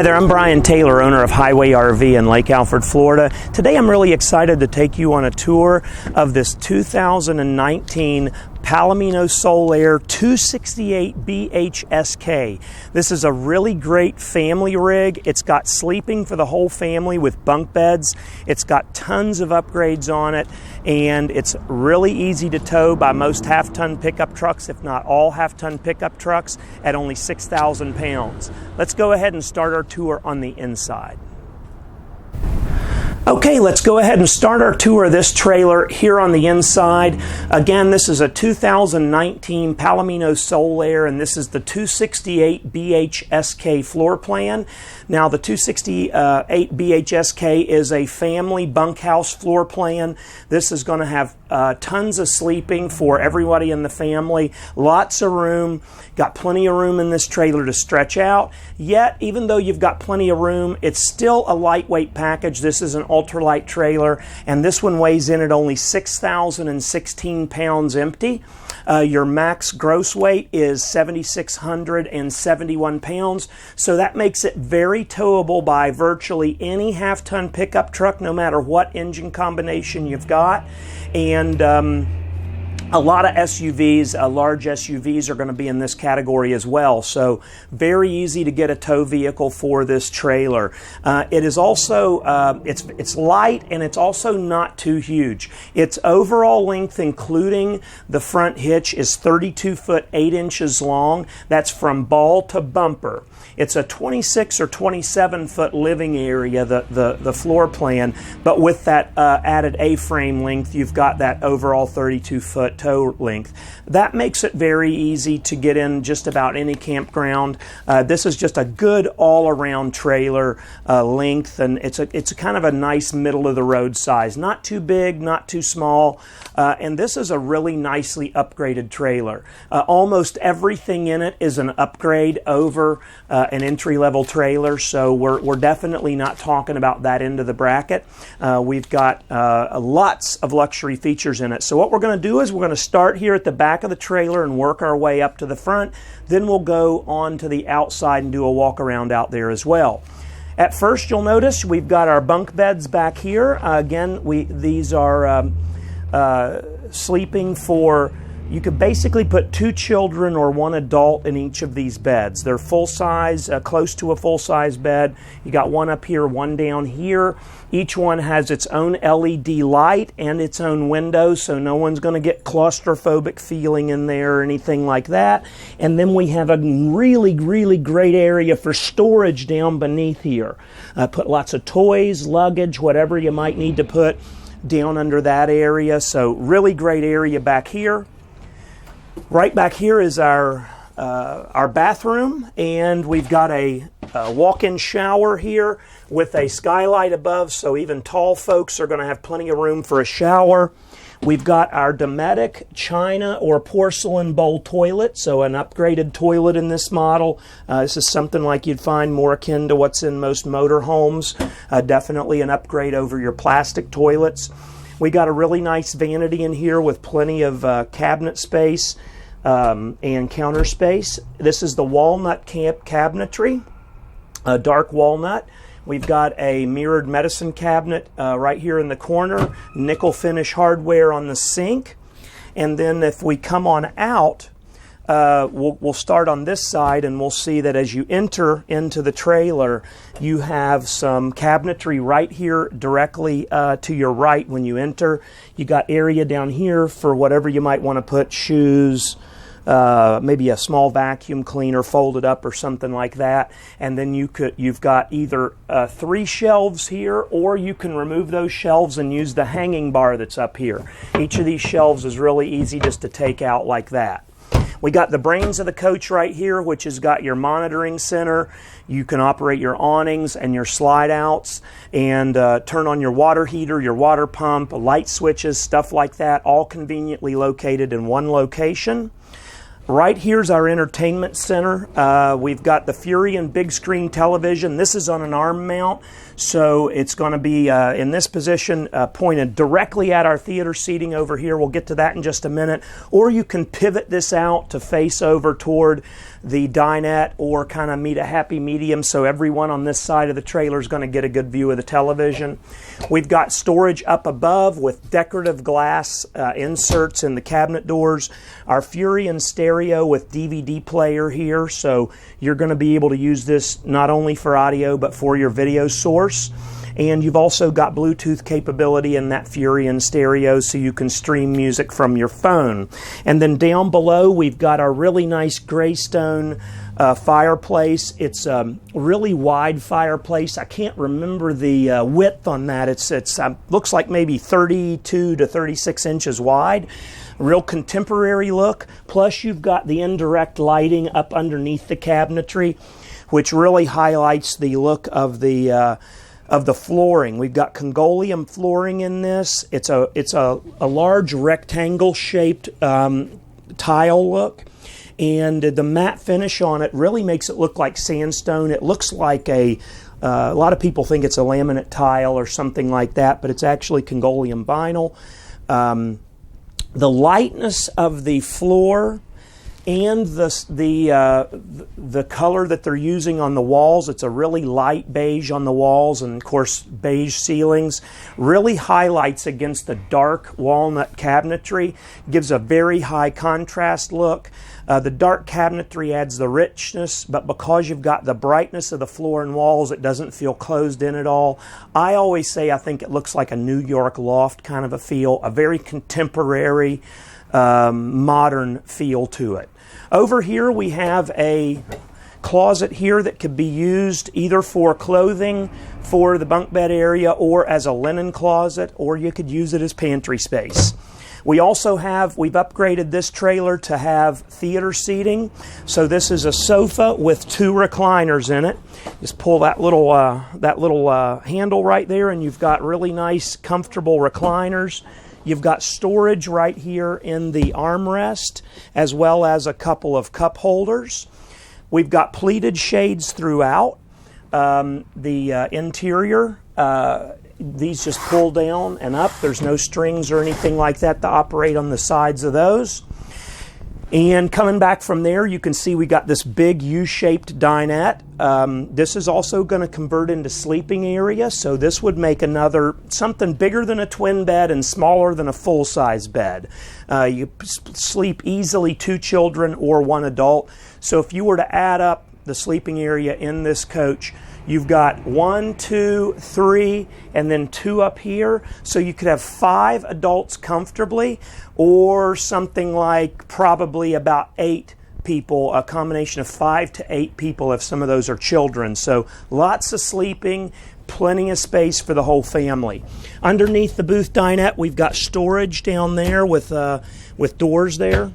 Hi there, I'm Brian Taylor, owner of Highway RV in Lake Alfred, Florida. Today I'm really excited to take you on a tour of this 2019 Palomino SolAire 268BHSK. This is a really great family rig. It's got sleeping for the whole family with bunk beds. It's got tons of upgrades on it, and it's really easy to tow by most half-ton pickup trucks, if not all half-ton pickup trucks, at only 6,000 pounds. Let's go ahead and start our tour on the inside. Okay, let's go ahead and start our tour of this trailer here on the inside. Again, this is a 2019 Palomino SolAire, and this is the 268BHSK floor plan. Now, the 268BHSK is a family bunkhouse floor plan. This is going to have tons of sleeping for everybody in the family. Lots of room. Got plenty of room in this trailer to stretch out. Yet, even though you've got plenty of room, it's still a lightweight package. This is an ultralight trailer, and this one weighs in at only 6,016 pounds empty. Your max gross weight is 7,671 pounds, so that makes it very towable by virtually any half-ton pickup truck, no matter what engine combination you've got. And a lot of SUVs, large SUVs, are going to be in this category as well. So very easy to get a tow vehicle for this trailer. It is also it's light, and it's also not too huge. Its overall length, including the front hitch, is 32 foot 8 inches long. That's from ball to bumper. It's a 26 or 27 foot living area, the floor plan, but with that added A-frame length, you've got that overall 32 foot tow length. That makes it very easy to get in just about any campground. This is just a good all-around trailer length, and it's a kind of a nice middle-of-the-road size. Not too big, not too small, and this is a really nicely upgraded trailer. Almost everything in it is an upgrade over an entry-level trailer, so we're definitely not talking about that end of the bracket. We've got lots of luxury features in it. So what we're going to do is we're going to start here at the back of the trailer and work our way up to the front. Then we'll go on to the outside and do a walk around out there as well. At first, you'll notice we've got our bunk beds back here. Again, these are sleeping for. You could basically put 2 children or 1 adult in each of these beds. They're full size, close to a full size bed. You got one up here, one down here. Each one has its own LED light and its own window, so no one's going to get claustrophobic feeling in there or anything like that. And then we have a really, really great area for storage down beneath here. Put lots of toys, luggage, whatever you might need to put down under that area. So really great area back here. Right back here is our bathroom, and we've got a walk-in shower here with a skylight above, so even tall folks are going to have plenty of room for a shower. We've got our Dometic china or porcelain bowl toilet, so an upgraded toilet in this model. This is something like you'd find more akin to what's in most motorhomes. Definitely an upgrade over your plastic toilets. We got a really nice vanity in here with plenty of cabinet space and counter space. This is the walnut cabinetry, a dark walnut. We've got a mirrored medicine cabinet right here in the corner, nickel finish hardware on the sink. And then if we come on out, we'll start on this side, and we'll see that as you enter into the trailer, you have some cabinetry right here directly to your right when you enter. You got area down here for whatever you might want to put, shoes, maybe a small vacuum cleaner folded up or something like that. And then you've got either 3 shelves here, or you can remove those shelves and use the hanging bar that's up here. Each of these shelves is really easy just to take out like that. We got the brains of the coach right here, which has got your monitoring center. You can operate your awnings and your slide outs, and turn on your water heater, your water pump, light switches, stuff like that, all conveniently located in one location. Right here's our entertainment center. We've got the Furrion big screen television. This is on an arm mount, So it's going to be in this position, pointed directly at our theater seating over here. We'll get to that in just a minute. Or you can pivot this out to face over toward the dinette, or kind of meet a happy medium, so everyone on this side of the trailer is going to get a good view of the television. We've got storage up above with decorative glass inserts in the cabinet doors. Our Furrion stereo with DVD player here, so you're going to be able to use this not only for audio but for your video source. And you've also got Bluetooth capability in that Furrion stereo, so you can stream music from your phone. And then down below, we've got our really nice graystone fireplace. It's a really wide fireplace. I can't remember the width on that. It's looks like maybe 32 to 36 inches wide. Real contemporary look. Plus, you've got the indirect lighting up underneath the cabinetry, which really highlights the look of the flooring. We've got Congolium flooring in this. It's a large rectangle shaped tile look, and the matte finish on it really makes it look like sandstone. It looks like a lot of people think it's a laminate tile or something like that, but it's actually Congolium vinyl. The lightness of the floor and the color that they're using on the walls, it's a really light beige on the walls, and of course beige ceilings, really highlights against the dark walnut cabinetry, gives a very high contrast look. The dark cabinetry adds the richness, but because you've got the brightness of the floor and walls, it doesn't feel closed in at all. I always say I think it looks like a New York loft kind of a feel, a very contemporary, modern feel to it. Over here we have a closet here that could be used either for clothing for the bunk bed area or as a linen closet, or you could use it as pantry space. We also we've upgraded this trailer to have theater seating. So this is a sofa with 2 recliners in it. Just pull that little handle right there, and you've got really nice, comfortable recliners. You've got storage right here in the armrest, as well as a couple of cup holders. We've got pleated shades throughout the interior. These just pull down and up. There's no strings or anything like that to operate on the sides of those. And coming back from there, you can see we got this big U-shaped dinette. This is also going to convert into sleeping area, so this would make something bigger than a twin bed and smaller than a full-size bed. You sleep easily 2 children or 1 adult. So if you were to add up the sleeping area in this coach, you've got 1, 2, 3, and then 2 up here. So you could have 5 adults comfortably, or something like probably about 8 people, a combination of 5 to 8 people if some of those are children. So lots of sleeping, plenty of space for the whole family. Underneath the booth dinette, we've got storage down there with doors there.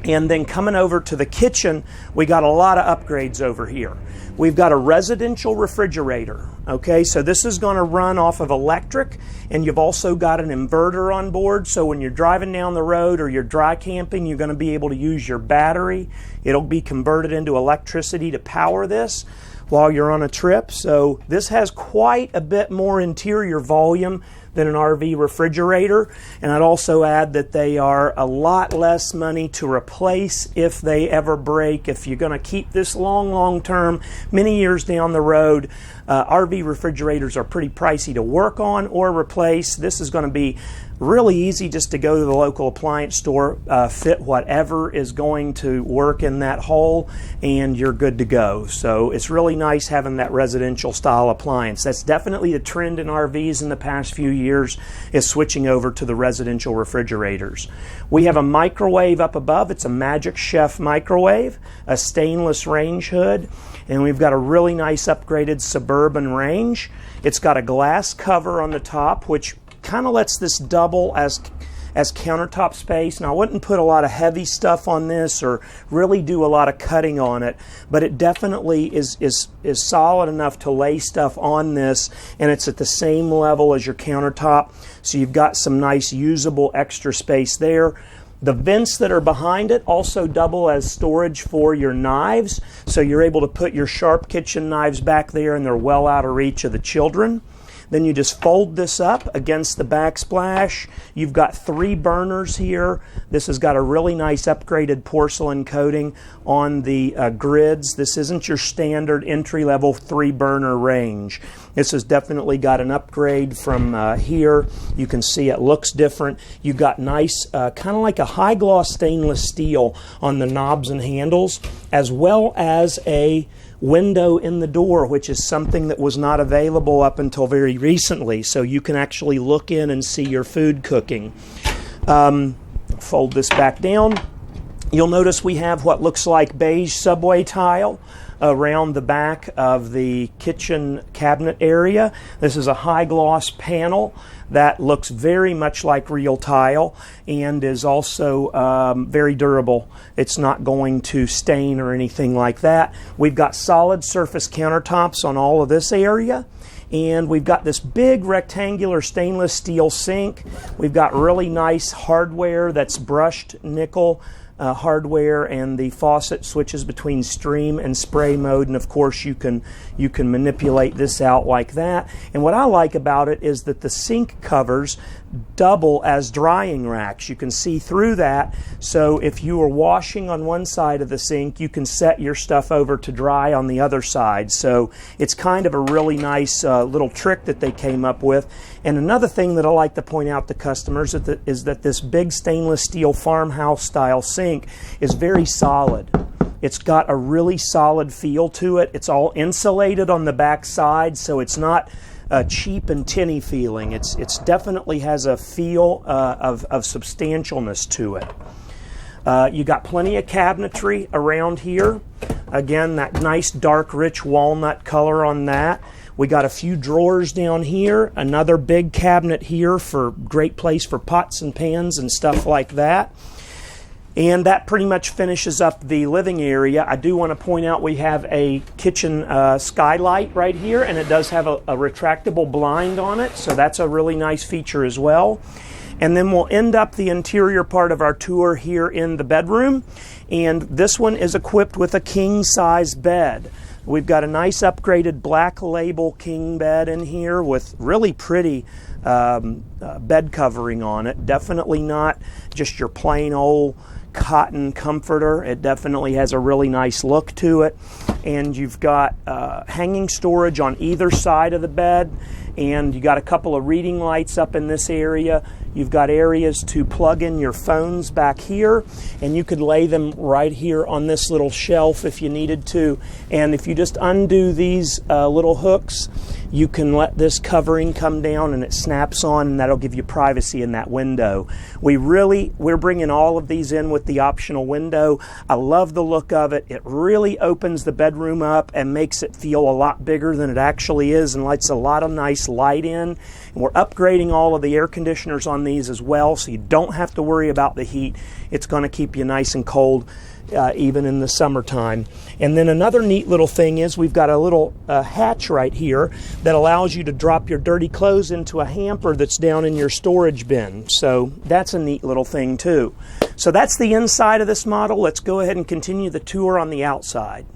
And then coming over to the kitchen, we got a lot of upgrades over here. We've got a residential refrigerator. Okay, so this is going to run off of electric, and you've also got an inverter on board. So when you're driving down the road or you're dry camping, you're going to be able to use your battery. It'll be converted into electricity to power this while you're on a trip. So this has quite a bit more interior volume than an RV refrigerator, and I'd also add that they are a lot less money to replace if they ever break. If you're going to keep this long term, many years down the road, RV refrigerators are pretty pricey to work on or replace. This is going to be really easy just to go to the local appliance store, fit whatever is going to work in that hole, and you're good to go. So it's really nice having that residential style appliance. That's definitely the trend in RVs in the past few years, is switching over to the residential refrigerators. We have a microwave up above. It's a Magic Chef microwave, a stainless range hood, and we've got a really nice upgraded Suburban range. It's got a glass cover on the top, which kind of lets this double as countertop space. Now, I wouldn't put a lot of heavy stuff on this or really do a lot of cutting on it, but it definitely is solid enough to lay stuff on this, and it's at the same level as your countertop, so you've got some nice usable extra space there. The vents that are behind it also double as storage for your knives, so you're able to put your sharp kitchen knives back there and they're well out of reach of the children. Then you just fold this up against the backsplash. You've got 3 burners here. This has got a really nice upgraded porcelain coating on the grids. This isn't your standard entry-level 3-burner range. This has definitely got an upgrade from here. You can see it looks different. You've got nice, kind of like a high-gloss stainless steel on the knobs and handles, as well as a window in the door, which is something that was not available up until very recently, so you can actually look in and see your food cooking. Fold this back down. You'll notice we have what looks like beige subway tile around the back of the kitchen cabinet area. This is a high gloss panel that looks very much like real tile and is also very durable. It's not going to stain or anything like that. We've got solid surface countertops on all of this area. And we've got this big rectangular stainless steel sink. We've got really nice hardware that's brushed nickel hardware, and the faucet switches between stream and spray mode, and of course you can manipulate this out like that. And what I like about it is that the sink covers double as drying racks. You can see through that, so if you are washing on one side of the sink, you can set your stuff over to dry on the other side. So it's kind of a really nice little trick that they came up with. And another thing that I like to point out to customers is that this big stainless steel farmhouse style sink is very solid. It's got a really solid feel to it. It's all insulated on the back side, so it's not cheap and tinny feeling. It's definitely has a feel of substantialness to it. You got plenty of cabinetry around here. Again, that nice dark rich walnut color on that. We got a few drawers down here, another big cabinet here for great place for pots and pans and stuff like that. And that pretty much finishes up the living area. I do want to point out we have a kitchen skylight right here, and it does have a retractable blind on it, so that's a really nice feature as well. And then we'll end up the interior part of our tour here in the bedroom, and this one is equipped with a king-size bed. We've got a nice upgraded black label king bed in here with really pretty bed covering on it. Definitely not just your plain old cotton comforter. It definitely has a really nice look to it. And you've got hanging storage on either side of the bed, and you got a couple of reading lights up in this area. You've got areas to plug in your phones back here, and you could lay them right here on this little shelf if you needed to. And if you just undo these little hooks, you can let this covering come down and it snaps on, and that'll give you privacy in that window. We're bringing all of these in with the optional window. I love the look of it. It really opens the bedroom up and makes it feel a lot bigger than it actually is and lets a lot of nice light in. And we're upgrading all of the air conditioners on these as well, so you don't have to worry about the heat. It's going to keep you nice and cold even in the summertime. And then another neat little thing is we've got a little hatch right here that allows you to drop your dirty clothes into a hamper that's down in your storage bin. So that's a neat little thing too. So that's the inside of this model. Let's go ahead and continue the tour on the outside.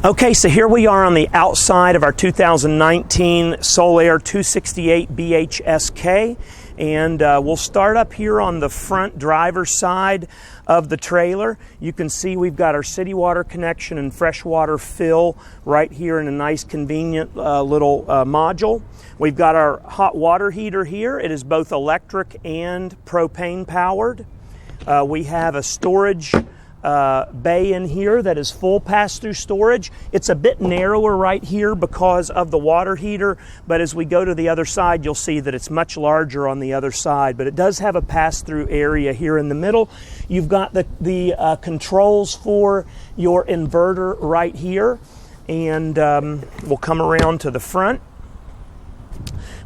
Okay, so here we are on the outside of our 2019 SolAire 268BHSK. And we'll start up here on the front driver's side of the trailer. You can see we've got our city water connection and freshwater fill right here in a nice convenient little module. We've got our hot water heater here. It is both electric and propane powered. We have a storage bay in here that is full pass-through storage. It's a bit narrower right here because of the water heater, but as we go to the other side, you'll see that it's much larger on the other side, but it does have a pass-through area here in the middle. You've got the controls for your inverter right here, and we'll come around to the front.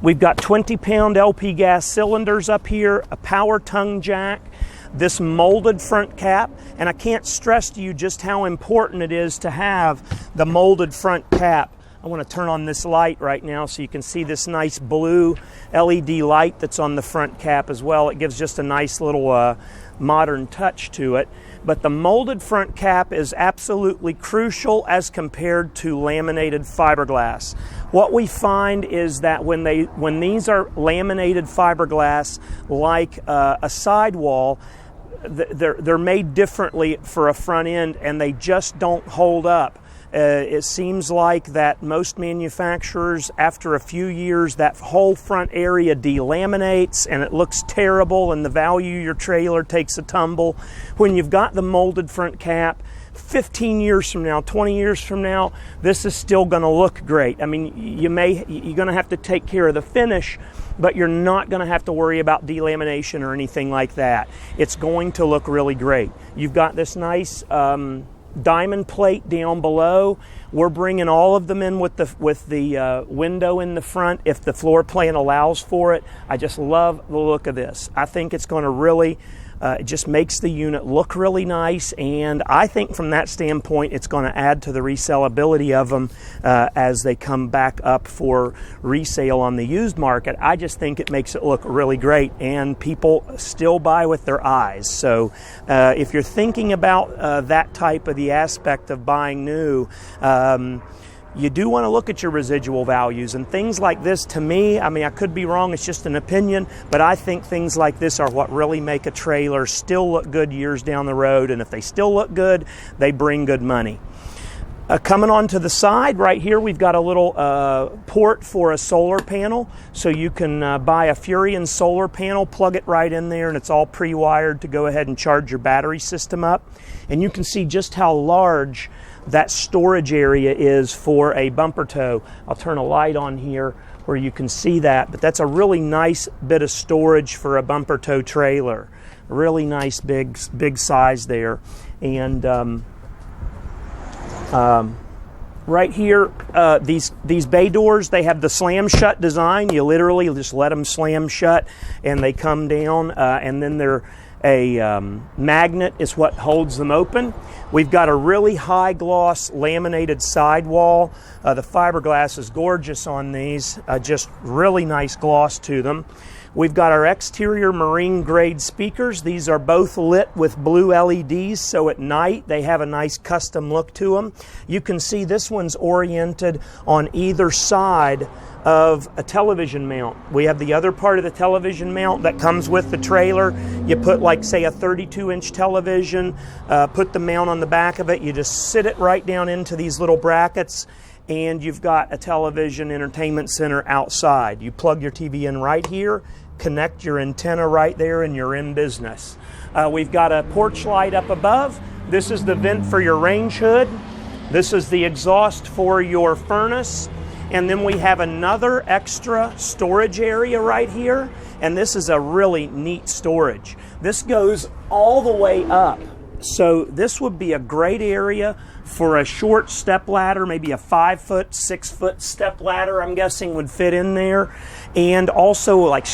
We've got 20-pound LP gas cylinders up here, a power tongue jack, this molded front cap, and I can't stress to you just how important it is to have the molded front cap I want to turn on this light right now so you can see this nice blue LED light that's on the front cap as well. It gives just a nice little modern touch to it. But the molded front cap is absolutely crucial as compared to laminated fiberglass. What we find is that when these are laminated fiberglass, like a sidewall, they're made differently for a front end, and they just don't hold up. It seems like that most manufacturers, after a few years, that whole front area delaminates and it looks terrible, and the value of your trailer takes a tumble. When you've got the molded front cap, 15 years from now, 20 years from now, this is still going to look great. I mean, you're going to have to take care of the finish, but you're not going to have to worry about delamination or anything like that. It's going to look really great. You've got this nice diamond plate down below. We're bringing all of them in with the window in the front if the floor plan allows for it. I just love the look of this. I think it's going to really it just makes the unit look really nice, and I think from that standpoint it's going to add to the resellability of them as they come back up for resale on the used market. I just think it makes it look really great, and people still buy with their eyes. So if you're thinking about that type of the aspect of buying new, you do want to look at your residual values and things like this. To me, I mean, I could be wrong, it's just an opinion, but I think things like this are what really make a trailer still look good years down the road, and if they still look good, they bring good money. Coming on to the side right here, we've got a little port for a solar panel, so you can buy a Furrion solar panel, plug it right in there, and it's all pre-wired to go ahead and charge your battery system up. And you can see just how large that storage area is for a bumper tow. I'll turn a light on here where you can see that, but that's a really nice bit of storage for a bumper tow trailer. Really nice big size there. And right here, these bay doors, they have the slam shut design. You literally just let them slam shut and they come down, and then they're a magnet is what holds them open. We've got a really high gloss laminated sidewall. The fiberglass is gorgeous on these, just really nice gloss to them. We've got our exterior marine grade speakers. These are both lit with blue LEDs, so at night they have a nice custom look to them. You can see this one's oriented on either side of a television mount. We have the other part of the television mount that comes with the trailer. You put, like, say, a 32-inch television, put the mount on the back of it, you just sit it right down into these little brackets, and you've got a television entertainment center outside. You plug your TV in right here, connect your antenna right there, and you're in business. We've got a porch light up above. This is the vent for your range hood. This is the exhaust for your furnace. And then we have another extra storage area right here, and this is a really neat storage. This goes all the way up, so this would be a great area for a short step ladder, maybe a 5-foot, 6-foot step ladder, I'm guessing would fit in there, and also like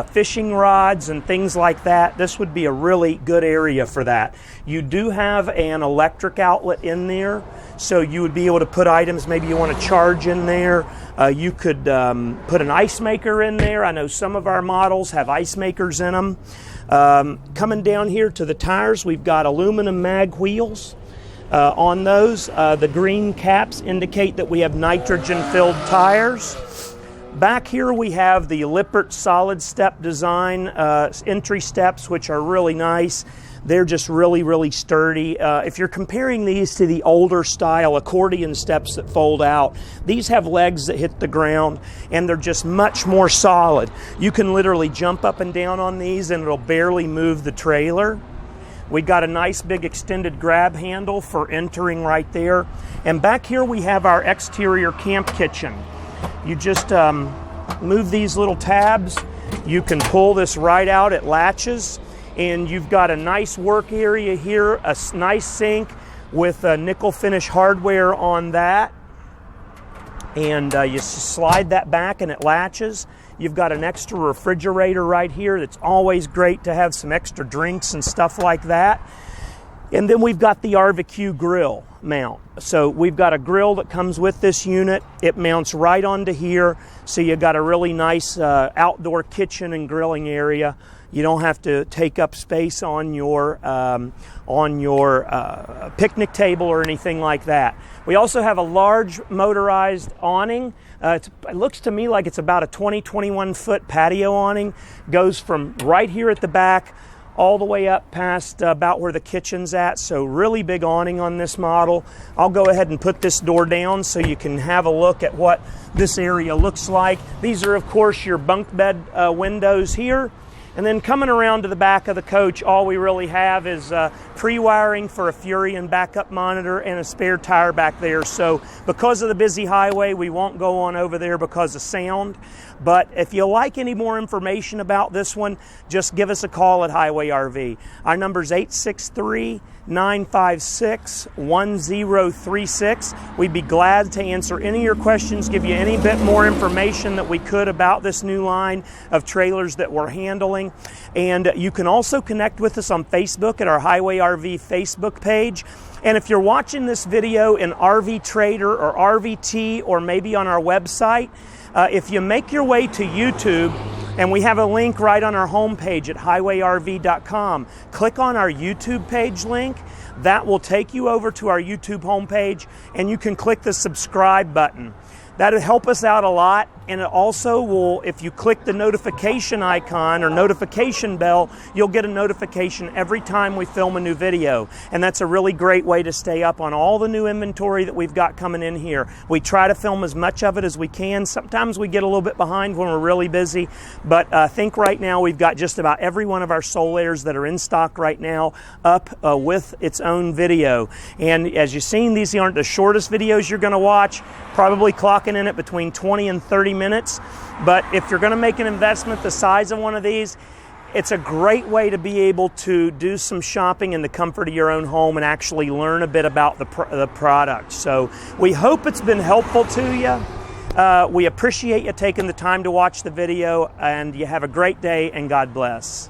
fishing rods and things like that. This would be a really good area for that. You do have an electric outlet in there, so you would be able to put items maybe you want to charge in there. You could put an ice maker in there. I know some of our models have ice makers in them. Coming down here to the tires, we've got aluminum mag wheels on those. The green caps indicate that we have nitrogen-filled tires. Back here we have the Lippert solid step design entry steps, which are really nice. They're just really, really sturdy. If you're comparing these to the older style accordion steps that fold out, these have legs that hit the ground, and they're just much more solid. You can literally jump up and down on these and it'll barely move the trailer. We got a nice big extended grab handle for entering right there. And back here we have our exterior camp kitchen. You just move these little tabs. You can pull this right out, it latches. And you've got a nice work area here, a nice sink with nickel finish hardware on that. And you slide that back and it latches. You've got an extra refrigerator right here. That's always great to have some extra drinks and stuff like that. And then we've got the RVQ grill mount. So we've got a grill that comes with this unit. It mounts right onto here, so you've got a really nice outdoor kitchen and grilling area. You don't have to take up space on your picnic table or anything like that. We also have a large motorized awning. It looks to me like it's about a 21 foot patio awning. Goes from right here at the back all the way up past about where the kitchen's at. So really big awning on this model. I'll go ahead and put this door down so you can have a look at what this area looks like. These are, of course, your bunk bed windows here. And then coming around to the back of the coach, all we really have is pre-wiring for a Furrion backup monitor and a spare tire back there. So because of the busy highway, we won't go on over there because of sound. But if you like any more information about this one, just give us a call at Highway RV. Our number is 863-956-1036. We'd be glad to answer any of your questions, give you any bit more information that we could about this new line of trailers that we're handling. And you can also connect with us on Facebook at our Highway RV Facebook page. And if you're watching this video in RV Trader or RVT or maybe on our website, if you make your way to YouTube, and we have a link right on our homepage at highwayrv.com. Click on our YouTube page link. That will take you over to our YouTube homepage, and you can click the subscribe button. That'll help us out a lot, and it also will, if you click the notification icon or notification bell, you'll get a notification every time we film a new video. And that's a really great way to stay up on all the new inventory that we've got coming in here. We try to film as much of it as we can. Sometimes we get a little bit behind when we're really busy, but I think right now we've got just about every one of our SolAires that are in stock right now up with its own video. And as you've seen, these aren't the shortest videos you're going to watch, probably clocking in at between 20 and 30 minutes. But if you're going to make an investment the size of one of these, it's a great way to be able to do some shopping in the comfort of your own home and actually learn a bit about the product. So we hope it's been helpful to you. We appreciate you taking the time to watch the video, and you have a great day, and God bless.